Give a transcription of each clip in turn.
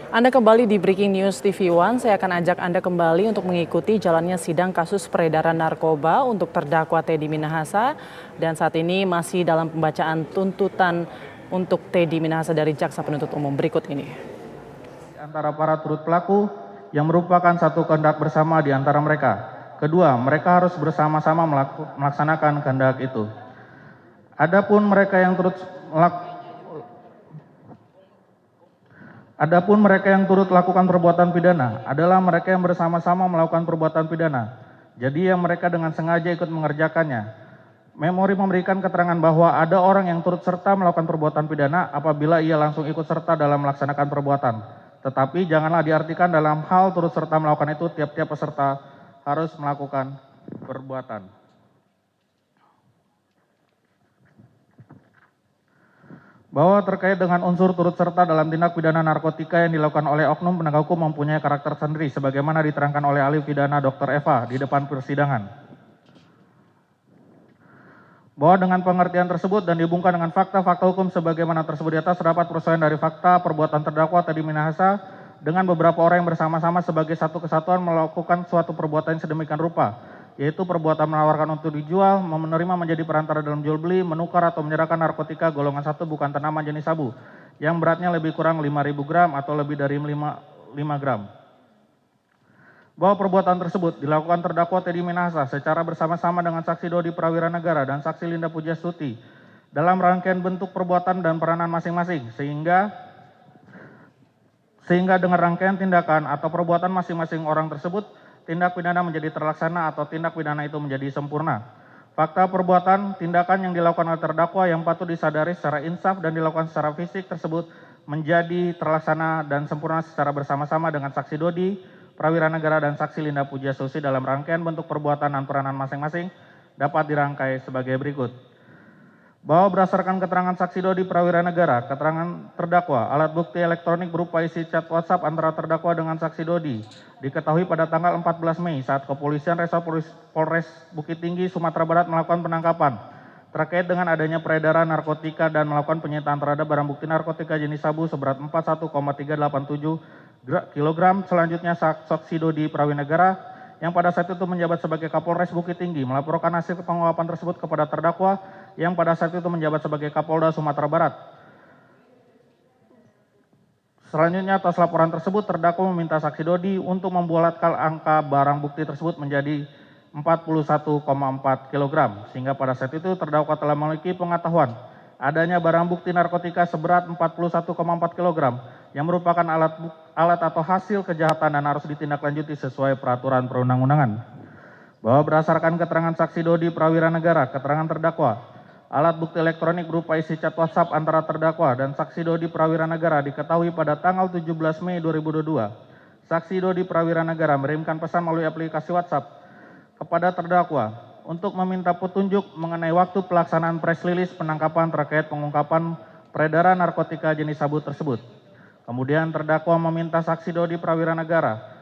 Anda kembali di Breaking News TV One. Saya akan ajak Anda kembali untuk mengikuti jalannya sidang kasus peredaran narkoba untuk terdakwa Teddy Minahasa. Dan saat ini masih dalam pembacaan tuntutan untuk Teddy Minahasa dari Jaksa Penuntut Umum. Berikut ini. Antara para turut pelaku yang merupakan satu kehendak bersama di antara mereka. Kedua, mereka harus bersama-sama melaksanakan kehendak itu. Adapun mereka yang turut lakukan perbuatan pidana adalah mereka yang bersama-sama melakukan perbuatan pidana. Jadi yang mereka dengan sengaja ikut mengerjakannya. Memori memberikan keterangan bahwa ada orang yang turut serta melakukan perbuatan pidana apabila ia langsung ikut serta dalam melaksanakan perbuatan. Tetapi janganlah diartikan dalam hal turut serta melakukan itu tiap-tiap peserta harus melakukan perbuatan. Bahwa terkait dengan unsur turut serta dalam tindak pidana narkotika yang dilakukan oleh oknum penegak hukum mempunyai karakter sendiri sebagaimana diterangkan oleh ahli pidana Dr. Eva di depan persidangan. Bahwa dengan pengertian tersebut dan dihubungkan dengan fakta-fakta hukum sebagaimana tersebut di atas terdapat persoalan dari fakta perbuatan terdakwa Teddy Minahasa dengan beberapa orang yang bersama-sama sebagai satu kesatuan melakukan suatu perbuatan yang sedemikian rupa, yaitu perbuatan menawarkan untuk dijual, menerima menjadi perantara dalam jual beli, menukar atau menyerahkan narkotika golongan 1 bukan tanaman jenis sabu, yang beratnya lebih kurang 5.000 gram atau lebih dari 5 gram. Bahwa perbuatan tersebut dilakukan terdakwa Teddy Minahasa secara bersama-sama dengan saksi Dodi Prawira Negara dan saksi Linda Pujastuti dalam rangkaian bentuk perbuatan dan peranan masing-masing, sehingga dengan rangkaian tindakan atau perbuatan masing-masing orang tersebut, tindak pidana menjadi terlaksana atau tindak pidana itu menjadi sempurna. Fakta perbuatan, tindakan yang dilakukan oleh terdakwa yang patut disadari secara insaf dan dilakukan secara fisik tersebut menjadi terlaksana dan sempurna secara bersama-sama dengan saksi Dodi Prawira Negara dan saksi Linda Pujastuti dalam rangkaian bentuk perbuatan dan peranan masing-masing dapat dirangkai sebagai berikut. Bahwa berdasarkan keterangan saksi Dodi Prawira Negara, keterangan terdakwa, alat bukti elektronik berupa isi chat WhatsApp antara terdakwa dengan saksi Dodi diketahui pada tanggal 14 Mei saat Kepolisian Polres Bukit Tinggi, Sumatera Barat melakukan penangkapan terkait dengan adanya peredaran narkotika dan melakukan penyitaan terhadap barang bukti narkotika jenis sabu seberat 41,387 kg. Selanjutnya saksi Dodi Prawira Negara yang pada saat itu menjabat sebagai Kapolres Bukit Tinggi melaporkan hasil pengawapan tersebut kepada terdakwa yang pada saat itu menjabat sebagai Kapolda Sumatera Barat. Selanjutnya atas laporan tersebut terdakwa meminta saksi Dodi untuk membulatkan angka barang bukti tersebut menjadi 41,4 kg sehingga pada saat itu terdakwa telah memiliki pengetahuan adanya barang bukti narkotika seberat 41,4 kg yang merupakan alat atau hasil kejahatan dan harus ditindaklanjuti sesuai peraturan perundang-undangan. Bahwa berdasarkan keterangan saksi Dodi Prawira Negara, keterangan terdakwa, alat bukti elektronik berupa isi chat WhatsApp antara terdakwa dan saksi Dodi Prawira Negara diketahui pada tanggal 17 Mei 2022. Saksi Dodi Prawira Negara mengirimkan pesan melalui aplikasi WhatsApp kepada terdakwa untuk meminta petunjuk mengenai waktu pelaksanaan press release penangkapan terkait pengungkapan peredaran narkotika jenis sabu tersebut. Kemudian terdakwa meminta saksi Dodi Prawira Negara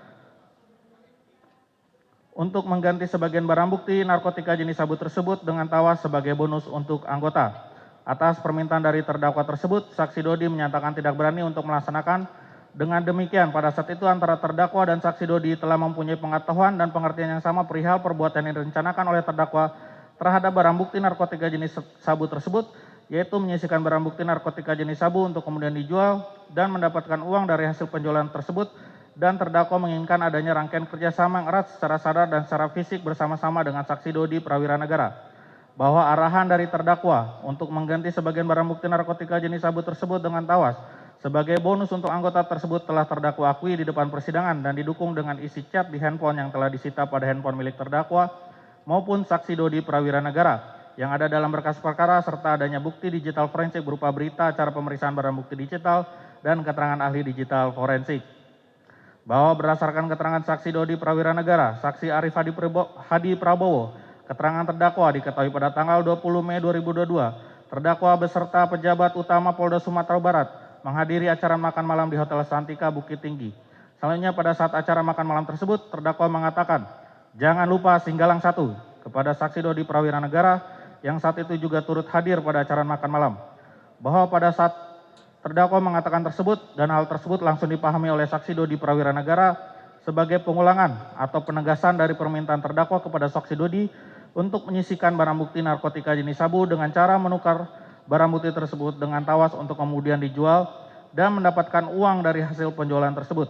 untuk mengganti sebagian barang bukti narkotika jenis sabu tersebut dengan tawas sebagai bonus untuk anggota. Atas permintaan dari terdakwa tersebut, saksi Dodi menyatakan tidak berani untuk melaksanakan. Dengan demikian, pada saat itu antara terdakwa dan saksi Dodi telah mempunyai pengetahuan dan pengertian yang sama perihal perbuatan yang direncanakan oleh terdakwa terhadap barang bukti narkotika jenis sabu tersebut, yaitu menyisihkan barang bukti narkotika jenis sabu untuk kemudian dijual dan mendapatkan uang dari hasil penjualan tersebut, dan terdakwa menginginkan adanya rangkaian kerjasama yang erat secara sadar dan secara fisik bersama-sama dengan saksi Dodi Prawira Negara. Bahwa arahan dari terdakwa untuk mengganti sebagian barang bukti narkotika jenis sabu tersebut dengan tawas sebagai bonus untuk anggota tersebut telah terdakwa akui di depan persidangan dan didukung dengan isi chat di handphone yang telah disita pada handphone milik terdakwa maupun saksi Dodi Prawira Negara yang ada dalam berkas perkara serta adanya bukti digital forensik berupa berita acara pemeriksaan barang bukti digital dan keterangan ahli digital forensik. Bahwa berdasarkan keterangan saksi Dodi Prawira Negara, saksi Arif Hadi Prabowo, keterangan terdakwa diketahui pada tanggal 20 Mei 2022, terdakwa beserta pejabat utama Polda Sumatera Barat menghadiri acara makan malam di Hotel Santika Bukit Tinggi. Selanjutnya pada saat acara makan malam tersebut, terdakwa mengatakan, "Jangan lupa Singgalang 1" kepada saksi Dodi Prawira Negara yang saat itu juga turut hadir pada acara makan malam. Bahwa pada saat Terdakwa mengatakan tersebut dan hal tersebut langsung dipahami oleh saksi Dodi Prawira Negara sebagai pengulangan atau penegasan dari permintaan terdakwa kepada saksi Dodi untuk menyisihkan barang bukti narkotika jenis sabu dengan cara menukar barang bukti tersebut dengan tawas untuk kemudian dijual dan mendapatkan uang dari hasil penjualan tersebut.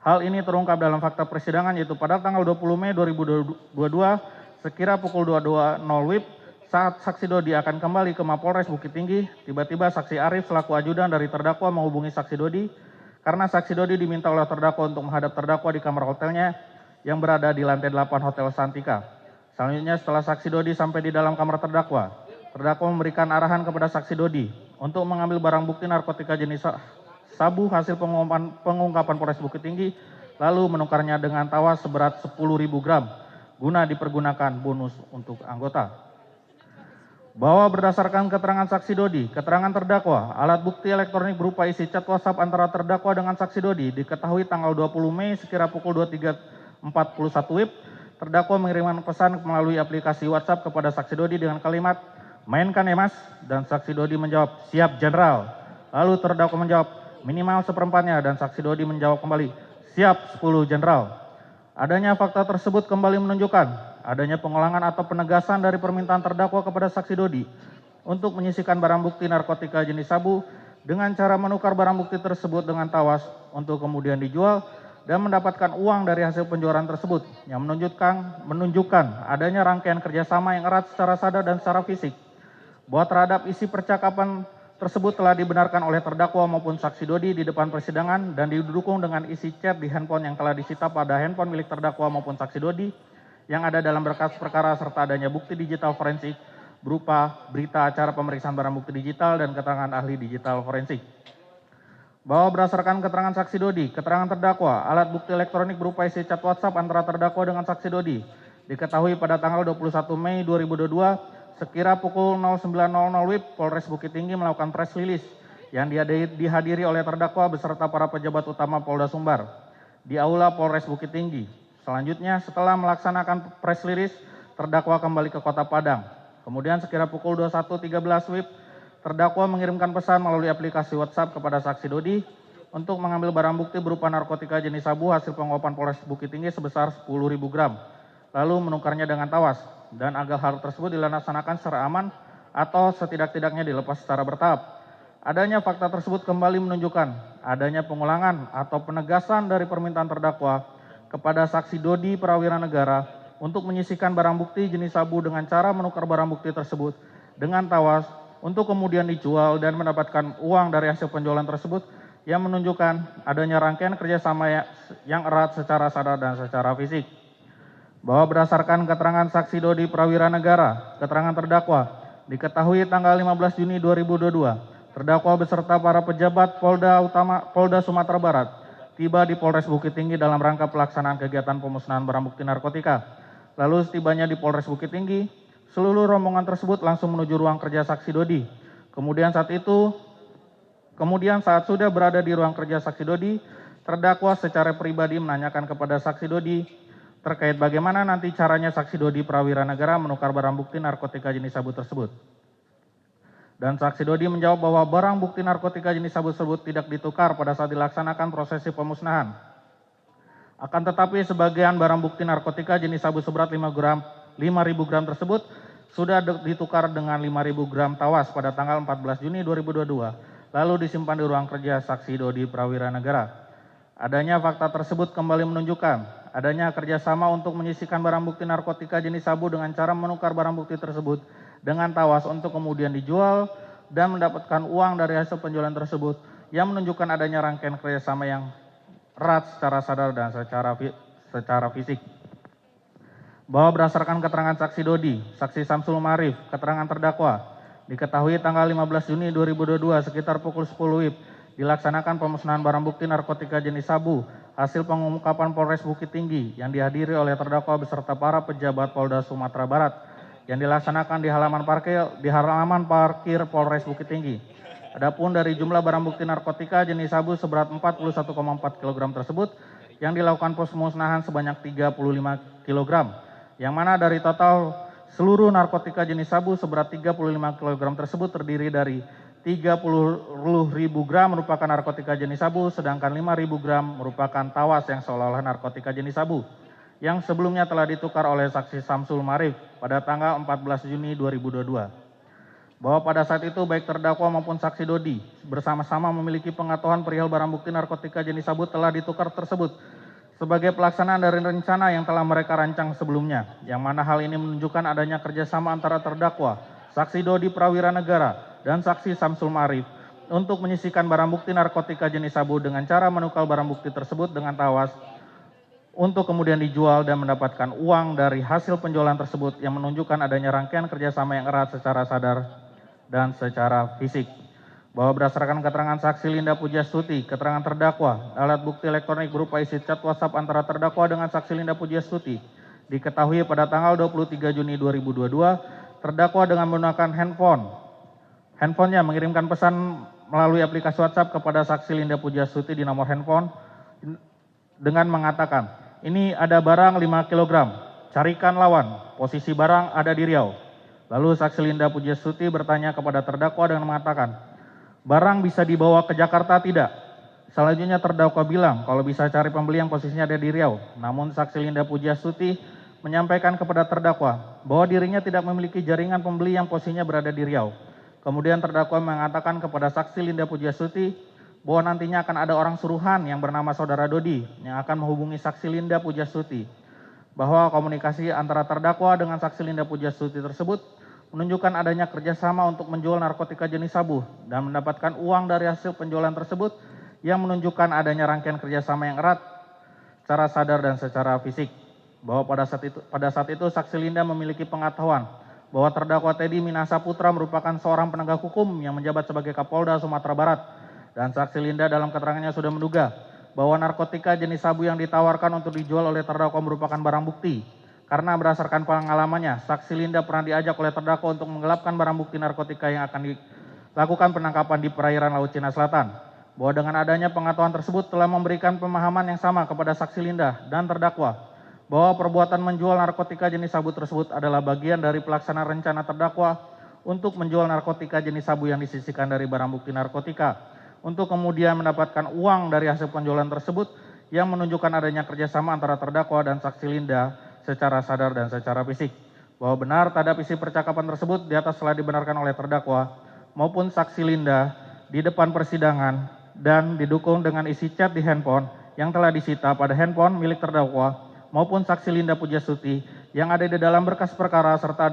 Hal ini terungkap dalam fakta persidangan yaitu pada tanggal 20 Mei 2022 sekira pukul 22.00 WIB saat saksi Dodi akan kembali ke Mapolres Bukit Tinggi, tiba-tiba saksi Arif selaku ajudan dari terdakwa menghubungi saksi Dodi karena saksi Dodi diminta oleh terdakwa untuk menghadap terdakwa di kamar hotelnya yang berada di lantai 8 Hotel Santika. Selanjutnya setelah saksi Dodi sampai di dalam kamar terdakwa memberikan arahan kepada saksi Dodi untuk mengambil barang bukti narkotika jenis sabu hasil pengungkapan Polres Bukit Tinggi lalu menukarnya dengan tawas seberat 10.000 gram guna dipergunakan bonus untuk anggota. Bahwa berdasarkan keterangan saksi Dodi, keterangan terdakwa, alat bukti elektronik berupa isi chat WhatsApp antara terdakwa dengan saksi Dodi diketahui tanggal 20 Mei sekira pukul 23.41 WIB, terdakwa mengirimkan pesan melalui aplikasi WhatsApp kepada saksi Dodi dengan kalimat, "Mainkan ya mas," dan saksi Dodi menjawab, "Siap Jenderal." Lalu terdakwa menjawab, "Minimal seperempatnya," dan saksi Dodi menjawab kembali, "Siap 10 Jenderal." Adanya fakta tersebut kembali menunjukkan adanya pengulangan atau penegasan dari permintaan terdakwa kepada saksi Dodi untuk menyisihkan barang bukti narkotika jenis sabu dengan cara menukar barang bukti tersebut dengan tawas untuk kemudian dijual dan mendapatkan uang dari hasil penjualan tersebut yang menunjukkan adanya rangkaian kerjasama yang erat secara sadar dan secara fisik bahwa terhadap isi percakapan tersebut telah dibenarkan oleh terdakwa maupun saksi Dodi di depan persidangan dan didukung dengan isi chat di handphone yang telah disita pada handphone milik terdakwa maupun saksi Dodi yang ada dalam berkas perkara serta adanya bukti digital forensik berupa berita acara pemeriksaan barang bukti digital dan keterangan ahli digital forensik. Bahwa berdasarkan keterangan saksi Dodi, keterangan terdakwa, alat bukti elektronik berupa isi chat WhatsApp antara terdakwa dengan saksi Dodi diketahui pada tanggal 21 Mei 2022 sekira pukul 09.00 WIB, Polres Bukit Tinggi melakukan press release yang dihadiri oleh terdakwa beserta para pejabat utama Polda Sumbar di Aula Polres Bukit Tinggi. Selanjutnya setelah melaksanakan press release, terdakwa kembali ke Kota Padang. Kemudian sekira pukul 21.13 WIB, terdakwa mengirimkan pesan melalui aplikasi WhatsApp kepada saksi Dodi untuk mengambil barang bukti berupa narkotika jenis sabu hasil penguapan Polres Bukit Tinggi sebesar 10.000 gram, lalu menukarnya dengan tawas, dan agar hal tersebut dilaksanakan secara aman atau setidak-tidaknya dilepas secara bertahap. Adanya fakta tersebut kembali menunjukkan adanya pengulangan atau penegasan dari permintaan terdakwa kepada saksi Dodi Prawira Negara untuk menyisihkan barang bukti jenis sabu dengan cara menukar barang bukti tersebut dengan tawas untuk kemudian dijual dan mendapatkan uang dari hasil penjualan tersebut yang menunjukkan adanya rangkaian kerjasama yang erat secara sadar dan secara fisik. Bahwa berdasarkan keterangan saksi Dodi Prawira Negara, keterangan terdakwa diketahui tanggal 15 Juni 2022, terdakwa beserta para pejabat Polda Sumatera Barat tiba di Polres Bukit Tinggi dalam rangka pelaksanaan kegiatan pemusnahan barang bukti narkotika. Lalu setibanya di Polres Bukit Tinggi, seluruh rombongan tersebut langsung menuju ruang kerja saksi Dodi. Kemudian saat sudah berada di ruang kerja saksi Dodi, terdakwa secara pribadi menanyakan kepada saksi Dodi terkait bagaimana nanti caranya saksi Dodi Prawira Negara menukar barang bukti narkotika jenis sabu tersebut. Dan saksi Dodi menjawab bahwa barang bukti narkotika jenis sabu tersebut tidak ditukar pada saat dilaksanakan prosesi pemusnahan. Akan tetapi sebagian barang bukti narkotika jenis sabu seberat 5.000 gram tersebut sudah ditukar dengan 5.000 gram tawas pada tanggal 14 Juni 2022, lalu disimpan di ruang kerja saksi Dodi Prawira Negara. Adanya fakta tersebut kembali menunjukkan adanya kerjasama untuk menyisihkan barang bukti narkotika jenis sabu dengan cara menukar barang bukti tersebut dengan tawas untuk kemudian dijual dan mendapatkan uang dari hasil penjualan tersebut yang menunjukkan adanya rangkaian kerjasama yang erat secara sadar dan secara fisik. Bahwa berdasarkan keterangan saksi Dodi, saksi Samsul Marif, keterangan terdakwa, diketahui tanggal 15 Juni 2022 sekitar pukul 10 WIB, dilaksanakan pemusnahan barang bukti narkotika jenis sabu hasil pengungkapan Polres Bukit Tinggi yang dihadiri oleh terdakwa beserta para pejabat Polda Sumatera Barat yang dilaksanakan di halaman parkir Polres Bukit Tinggi. Adapun dari jumlah barang bukti narkotika jenis sabu seberat 41,4 kg tersebut yang dilakukan pemusnahan sebanyak 35 kg, yang mana dari total seluruh narkotika jenis sabu seberat 35 kg tersebut terdiri dari 30.000 gram merupakan narkotika jenis sabu, sedangkan 5.000 gram merupakan tawas yang seolah-olah narkotika jenis sabu, yang sebelumnya telah ditukar oleh saksi Samsul Marif pada tanggal 14 Juni 2022. Bahwa pada saat itu baik terdakwa maupun saksi Dodi bersama-sama memiliki pengetahuan perihal barang bukti narkotika jenis sabu telah ditukar tersebut sebagai pelaksanaan dari rencana yang telah mereka rancang sebelumnya, yang mana hal ini menunjukkan adanya kerjasama antara terdakwa, saksi Dodi Prawira Negara, dan saksi Samsul Marif untuk menyisihkan barang bukti narkotika jenis sabu dengan cara menukar barang bukti tersebut dengan tawas untuk kemudian dijual dan mendapatkan uang dari hasil penjualan tersebut, yang menunjukkan adanya rangkaian kerjasama yang erat secara sadar dan secara fisik. Bahwa berdasarkan keterangan saksi Linda Pujastuti, keterangan terdakwa, alat bukti elektronik berupa isi chat WhatsApp antara terdakwa dengan saksi Linda Pujastuti diketahui pada tanggal 23 Juni 2022, terdakwa dengan menggunakan handphonenya mengirimkan pesan melalui aplikasi WhatsApp kepada saksi Linda Pujastuti di nomor handphone dengan mengatakan, "Ini ada barang 5 kg, carikan lawan, posisi barang ada di Riau." Lalu saksi Linda Pujastuti bertanya kepada terdakwa dengan mengatakan, "Barang bisa dibawa ke Jakarta tidak?" Selanjutnya terdakwa bilang kalau bisa cari pembeli yang posisinya ada di Riau. Namun saksi Linda Pujastuti menyampaikan kepada terdakwa bahwa dirinya tidak memiliki jaringan pembeli yang posisinya berada di Riau. Kemudian terdakwa mengatakan kepada saksi Linda Pujastuti bahwa nantinya akan ada orang suruhan yang bernama saudara Dodi yang akan menghubungi saksi Linda Pujastuti. Bahwa komunikasi antara terdakwa dengan saksi Linda Pujastuti tersebut menunjukkan adanya kerjasama untuk menjual narkotika jenis sabu dan mendapatkan uang dari hasil penjualan tersebut, yang menunjukkan adanya rangkaian kerjasama yang erat secara sadar dan secara fisik. Bahwa pada saat itu saksi Linda memiliki pengetahuan bahwa terdakwa Teddy Minasa Putra merupakan seorang penegak hukum yang menjabat sebagai Kapolda Sumatera Barat, dan saksi Linda dalam keterangannya sudah menduga bahwa narkotika jenis sabu yang ditawarkan untuk dijual oleh terdakwa merupakan barang bukti. Karena berdasarkan pengalamannya, saksi Linda pernah diajak oleh terdakwa untuk menggelapkan barang bukti narkotika yang akan dilakukan penangkapan di perairan Laut Cina Selatan. Bahwa dengan adanya pengetahuan tersebut telah memberikan pemahaman yang sama kepada saksi Linda dan terdakwa bahwa perbuatan menjual narkotika jenis sabu tersebut adalah bagian dari pelaksanaan rencana terdakwa untuk menjual narkotika jenis sabu yang disisihkan dari barang bukti narkotika, untuk kemudian mendapatkan uang dari hasil penjualan tersebut, yang menunjukkan adanya kerjasama antara terdakwa dan saksi Linda secara sadar dan secara fisik. Bahwa benar terhadap isi percakapan tersebut di atas telah dibenarkan oleh terdakwa maupun saksi Linda di depan persidangan, dan didukung dengan isi chat di handphone yang telah disita pada handphone milik terdakwa maupun saksi Linda Pujastuti yang ada di dalam berkas perkara, serta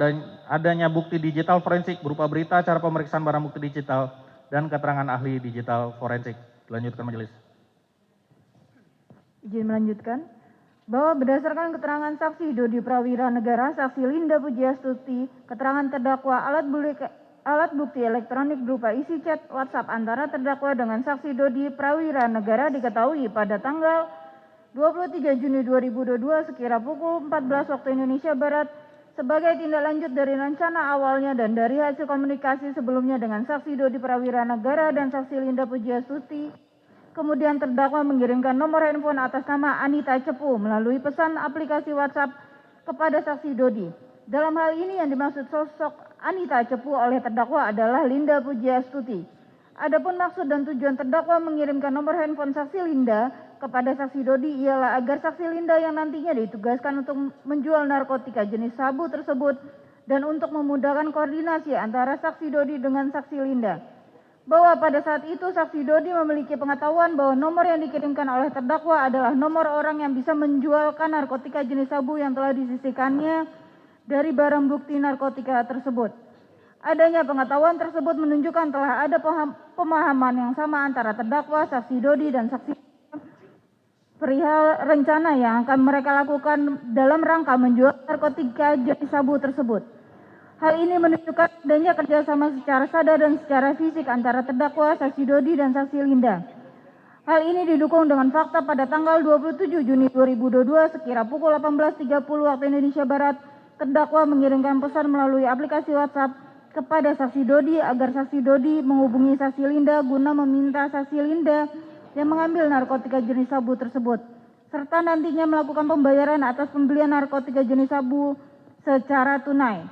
adanya bukti digital forensik berupa berita acara pemeriksaan barang bukti digital dan keterangan ahli digital forensik. Dilanjutkan majelis. Izin melanjutkan. Bahwa berdasarkan keterangan saksi Dodi Prawira Negara, saksi Linda Pujastuti, keterangan terdakwa, alat bukti elektronik berupa isi chat WhatsApp antara terdakwa dengan saksi Dodi Prawira Negara diketahui pada tanggal 23 Juni 2022 sekira pukul 14 waktu Indonesia Barat sebagai tindak lanjut dari rencana awalnya dan dari hasil komunikasi sebelumnya dengan saksi Dodi Prawira Negara dan saksi Linda Pujastuti. Kemudian terdakwa mengirimkan nomor handphone atas nama Anita Cepu melalui pesan aplikasi WhatsApp kepada saksi Dodi. Dalam hal ini yang dimaksud sosok Anita Cepu oleh terdakwa adalah Linda Pujastuti. Adapun maksud dan tujuan terdakwa mengirimkan nomor handphone saksi Linda kepada saksi Dodi ialah agar saksi Linda yang nantinya ditugaskan untuk menjual narkotika jenis sabu tersebut dan untuk memudahkan koordinasi antara saksi Dodi dengan saksi Linda. Bahwa pada saat itu saksi Dodi memiliki pengetahuan bahwa nomor yang dikirimkan oleh terdakwa adalah nomor orang yang bisa menjualkan narkotika jenis sabu yang telah disisihkannya dari barang bukti narkotika tersebut. Adanya pengetahuan tersebut menunjukkan telah ada pemahaman yang sama antara terdakwa, saksi Dodi, dan saksi perihal rencana yang akan mereka lakukan dalam rangka menjual narkotika jenis sabu tersebut. Hal ini menunjukkan adanya kerjasama secara sadar dan secara fisik antara terdakwa, saksi Dodi, dan saksi Linda. Hal ini didukung dengan fakta pada tanggal 27 Juni 2022 sekira pukul 18.30 waktu Indonesia Barat, terdakwa mengirimkan pesan melalui aplikasi WhatsApp kepada saksi Dodi agar saksi Dodi menghubungi saksi Linda guna meminta saksi Linda yang mengambil narkotika jenis sabu tersebut, serta nantinya melakukan pembayaran atas pembelian narkotika jenis sabu secara tunai.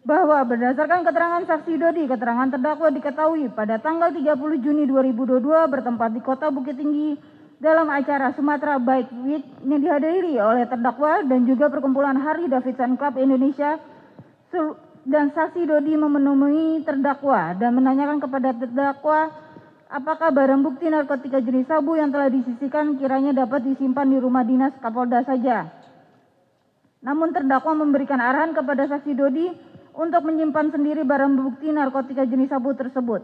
bahwa berdasarkan keterangan saksi Dodi, keterangan terdakwa diketahui pada tanggal 30 Juni 2022 bertempat di Kota Bukit Tinggi dalam acara Sumatera Bike Week yang dihadiri oleh terdakwa dan juga perkumpulan Harley Davidson Club Indonesia, dan saksi Dodi memenuhi terdakwa dan menanyakan kepada terdakwa apakah barang bukti narkotika jenis sabu yang telah disisihkan kiranya dapat disimpan di rumah dinas Kapolda saja. Namun terdakwa memberikan arahan kepada saksi Dodi untuk menyimpan sendiri barang bukti narkotika jenis sabu tersebut.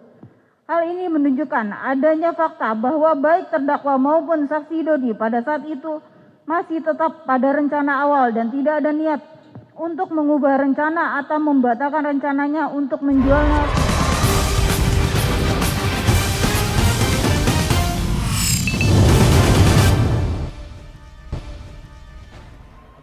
Hal ini menunjukkan adanya fakta bahwa baik terdakwa maupun saksi Dodi pada saat itu masih tetap pada rencana awal dan tidak ada niat untuk mengubah rencana atau membatalkan rencananya untuk menjualnya.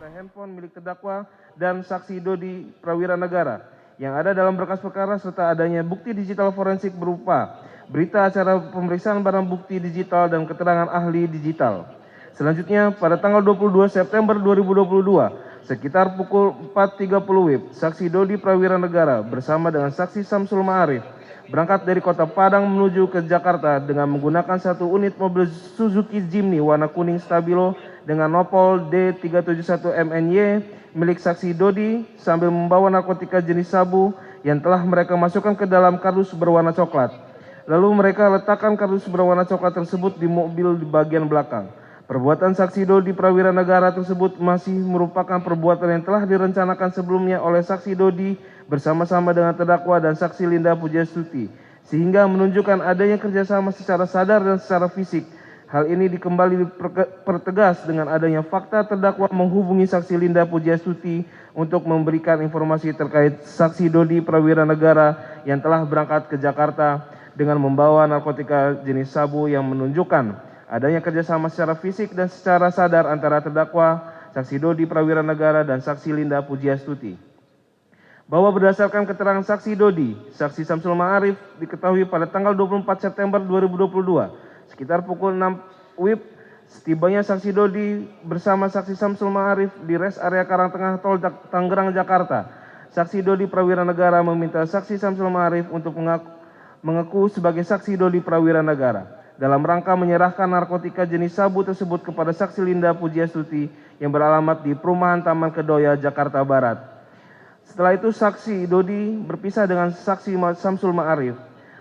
Ada handphone milik terdakwa dan saksi Dodi Prawira Negara yang ada dalam berkas perkara serta adanya bukti digital forensik berupa berita acara pemeriksaan barang bukti digital dan keterangan ahli digital. Selanjutnya, pada tanggal 22 September 2022, sekitar pukul 4.30 WIB, saksi Dodi Prawira Negara bersama dengan saksi Samsul Ma'arif berangkat dari Kota Padang menuju ke Jakarta dengan menggunakan satu unit mobil Suzuki Jimny warna kuning stabilo dengan nopol D371MNY milik saksi Dodi sambil membawa narkotika jenis sabu yang telah mereka masukkan ke dalam kardus berwarna coklat. Lalu mereka letakkan kardus berwarna coklat tersebut di mobil di bagian belakang. Perbuatan saksi Dodi Prawira Negara tersebut masih merupakan perbuatan yang telah direncanakan sebelumnya oleh saksi Dodi bersama-sama dengan terdakwa dan saksi Linda Pujastuti, sehingga menunjukkan adanya kerjasama secara sadar dan secara fisik. Hal ini kembali dipertegas dengan adanya fakta terdakwa menghubungi saksi Linda Pujastuti untuk memberikan informasi terkait saksi Dodi Prawira Negara yang telah berangkat ke Jakarta dengan membawa narkotika jenis sabu yang menunjukkan adanya kerjasama secara fisik dan secara sadar antara terdakwa, saksi Dodi Prawira Negara dan saksi Linda Pujastuti. Bahwa berdasarkan keterangan saksi Dodi, saksi Samsul Ma'arif diketahui pada tanggal 24 September 2022 sekitar pukul 6 WIB, setibanya saksi Dodi bersama saksi Samsul Ma'arif di res area Karangtengah Tol Tangerang, Jakarta. Saksi Dodi Prawira Negara meminta saksi Samsul Ma'arif untuk mengaku sebagai saksi Dodi Prawira Negara dalam rangka menyerahkan narkotika jenis sabu tersebut kepada saksi Linda Pujastuti yang beralamat di Perumahan Taman Kedoya, Jakarta Barat. Setelah itu saksi Dodi berpisah dengan saksi Samsul Ma'arif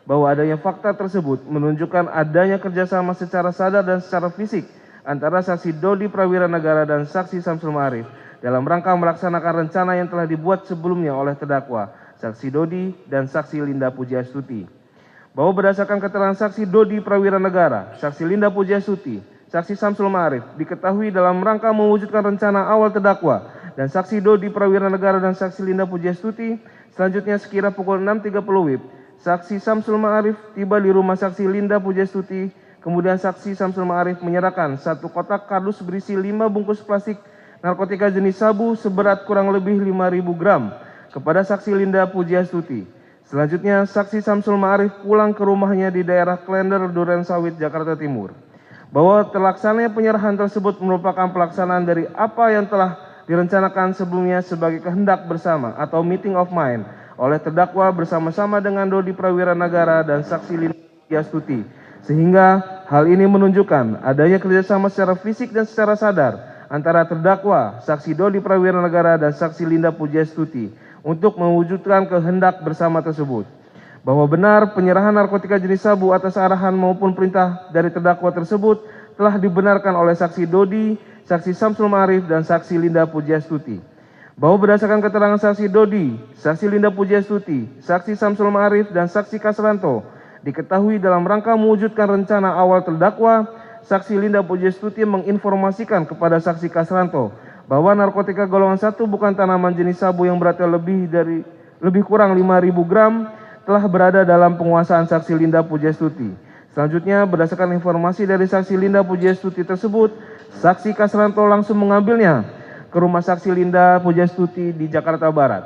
bahwa adanya fakta tersebut menunjukkan adanya kerjasama secara sadar dan secara fisik antara saksi Dodi Prawira Negara dan saksi Samsul Ma'arif dalam rangka melaksanakan rencana yang telah dibuat sebelumnya oleh terdakwa, saksi Dodi dan saksi Linda Pujastuti. Bahwa berdasarkan keterangan saksi Dodi Prawira Negara, saksi Linda Pujastuti, saksi Samsul Ma'arif diketahui dalam rangka mewujudkan rencana awal terdakwa dan saksi Dodi Prawira Negara dan saksi Linda Pujastuti. Selanjutnya sekira pukul 6.30 WIB, saksi Samsul Ma'arif tiba di rumah saksi Linda Pujastuti. Kemudian saksi Samsul Ma'arif menyerahkan satu kotak kardus berisi 5 bungkus plastik narkotika jenis sabu seberat kurang lebih 5.000 gram kepada saksi Linda Pujastuti. Selanjutnya saksi Samsul Ma'arif pulang ke rumahnya di daerah Klender, Duren Sawit, Jakarta Timur. Bahwa terlaksananya penyerahan tersebut merupakan pelaksanaan dari apa yang telah direncanakan sebelumnya sebagai kehendak bersama atau meeting of mind oleh terdakwa bersama-sama dengan Dodi Prawira Negara dan saksi Linda Pujastuti, sehingga hal ini menunjukkan adanya kerjasama secara fisik dan secara sadar antara terdakwa, saksi Dodi Prawira Negara dan saksi Linda Pujastuti untuk mewujudkan kehendak bersama tersebut. Bahwa benar penyerahan narkotika jenis sabu atas arahan maupun perintah dari terdakwa tersebut telah dibenarkan oleh saksi Dodi, saksi Samsul Ma'arif dan saksi Linda Pujastuti. Bahwa berdasarkan keterangan saksi Dodi, saksi Linda Pujastuti, saksi Samsul Ma'arif dan saksi Kasranto diketahui dalam rangka mewujudkan rencana awal terdakwa, saksi Linda Pujastuti menginformasikan kepada saksi Kasranto bahwa narkotika golongan 1 bukan tanaman jenis sabu yang beratnya lebih kurang 5.000 gram telah berada dalam penguasaan saksi Linda Pujastuti. Selanjutnya berdasarkan informasi dari saksi Linda Pujastuti tersebut, saksi Kasranto langsung mengambilnya ke rumah saksi Linda Pujastuti di Jakarta Barat.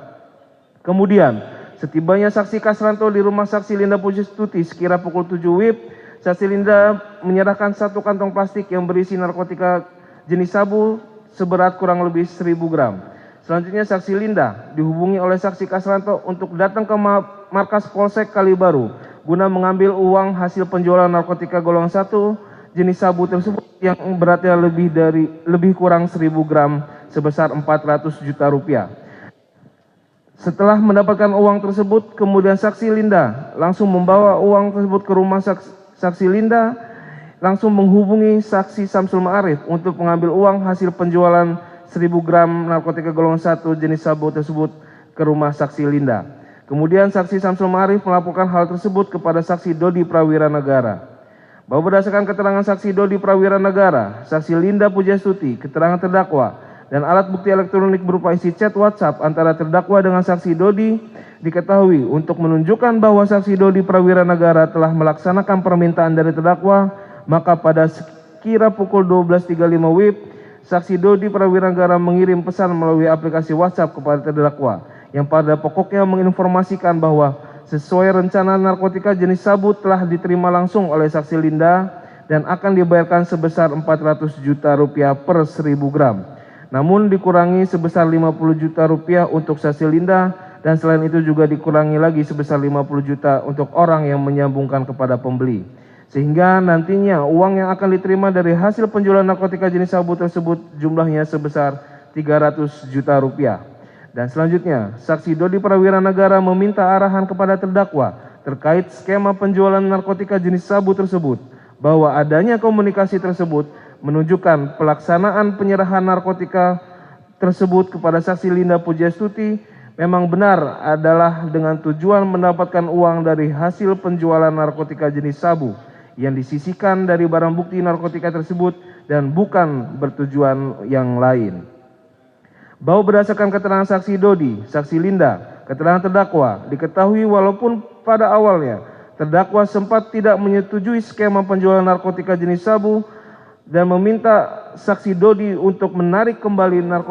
Kemudian, setibanya saksi Kasranto di rumah saksi Linda Pujastuti sekira pukul 7 WIB, saksi Linda menyerahkan satu kantong plastik yang berisi narkotika jenis sabu seberat kurang lebih 1.000 gram. Selanjutnya saksi Linda dihubungi oleh saksi Kasranto untuk datang ke markas Polsek Kalibaru guna mengambil uang hasil penjualan narkotika golongan 1 jenis sabu tersebut yang beratnya lebih kurang 1.000 gram sebesar 400 juta rupiah. Setelah mendapatkan uang tersebut, kemudian saksi Linda langsung membawa uang tersebut ke rumah saksi Linda, langsung menghubungi saksi Samsul Ma'arif untuk mengambil uang hasil penjualan 1.000 gram narkotika golongan 1 jenis sabu tersebut ke rumah saksi Linda. Kemudian saksi Samsul Ma'arif melaporkan hal tersebut kepada saksi Dodi Prawira Negara. Bahwa berdasarkan keterangan saksi Dodi Prawira Negara, saksi Linda Pujastuti, keterangan terdakwa, dan alat bukti elektronik berupa isi chat WhatsApp antara terdakwa dengan saksi Dodi diketahui untuk menunjukkan bahwa saksi Dodi Prawira Negara telah melaksanakan permintaan dari terdakwa, maka pada sekira pukul 12.35 WIB, saksi Dodi Prawira Negara mengirim pesan melalui aplikasi WhatsApp kepada terdakwa yang pada pokoknya menginformasikan bahwa sesuai rencana narkotika jenis sabu telah diterima langsung oleh saksi Linda dan akan dibayarkan sebesar 400 juta rupiah per 1.000 gram. Namun dikurangi sebesar 50 juta rupiah untuk saksi Linda dan selain itu juga dikurangi lagi sebesar 50 juta untuk orang yang menyambungkan kepada pembeli. Sehingga nantinya uang yang akan diterima dari hasil penjualan narkotika jenis sabu tersebut jumlahnya sebesar 300 juta rupiah. Dan selanjutnya, saksi Dodi Prawira Negara meminta arahan kepada terdakwa terkait skema penjualan narkotika jenis sabu tersebut, bahwa adanya komunikasi tersebut menunjukkan pelaksanaan penyerahan narkotika tersebut kepada saksi Linda Pujastuti memang benar adalah dengan tujuan mendapatkan uang dari hasil penjualan narkotika jenis sabu yang disisihkan dari barang bukti narkotika tersebut dan bukan bertujuan yang lain. Bahwa berdasarkan keterangan saksi Dodi, saksi Linda, keterangan terdakwa, diketahui walaupun pada awalnya terdakwa sempat tidak menyetujui skema penjualan narkotika jenis sabu dan meminta saksi Dodi untuk menarik kembali narkotika